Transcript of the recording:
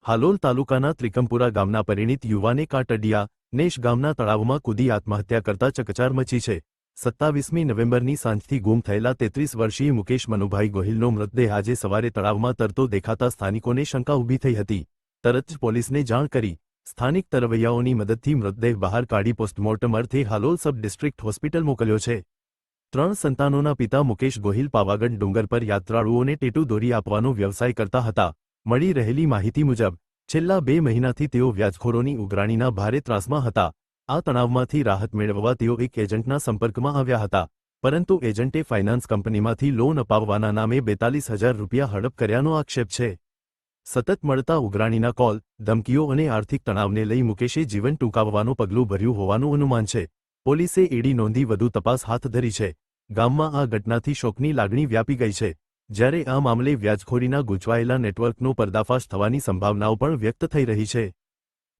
હાલોલ તાલુકાના ત્રિકમપુરા ગામના પરિણીત યુવાને કાટડિયા નેશ ગામના તળાવમાં કૂદી આત્મહત્યા કરતા ચકચાર મચી છે। 27મી નવેમ્બરની સાંજથી ગુમ થયેલા 33 વર્ષીય મુકેશ મનુભાઈ ગોહિલનો મૃતદેહ આજે સવારે તળાવમાં તરતો દેખાતા સ્થાનિકોને શંકા ઊભી થઈ હતી। તરત જ પોલીસને જાણ કરી સ્થાનિક તરવૈયાઓની મદદથી મૃતદેહ બહાર કાઢી પોસ્ટમોર્ટમ અર્થે હાલોલ સબ ડિસ્ટ્રિક્ટ હોસ્પિટલ મોકલ્યો છે। 3 સંતાનોના પિતા મુકેશ ગોહિલ પાવાગઢ ડુંગર પર યાત્રાળુઓને ટેટુ દોરી આપવાનો વ્યવસાય કરતા હતા। મળી રહેલી માહિતી મુજબ છેલ્લા 2 મહિનાથી તેઓ વ્યાજખોરોની ઉઘરાણીના ભારે ત્રાસમાં હતા। આ તણાવમાંથી રાહત મેળવવા તેઓ એક એજન્ટના સંપર્કમાં આવ્યા હતા, પરંતુ એજન્ટે ફાઇનાન્સ કંપનીમાંથી લોન અપાવવાના નામે 42,000 રૂપિયા હડપ કર્યાનો આક્ષેપ છે। સતત મળતા ઉઘરાણીના કોલ, ધમકીઓ અને આર્થિક તણાવને લઈ મુકેશે જીવન ટૂંકાવવાનું પગલું ભર્યું હોવાનું અનુમાન છે। પોલીસે એડી નોંધી વધુ તપાસ હાથ ધરી છે। ગામમાં આ ઘટનાથી શોકની લાગણી વ્યાપી ગઈ છે, જ્યારે આ મામલે વ્યાજખોરીના ગૂંચવાયેલા નેટવર્કનો પર્દાફાશ થવાની સંભાવનાઓ પણ વ્યક્ત થઈ રહી છે।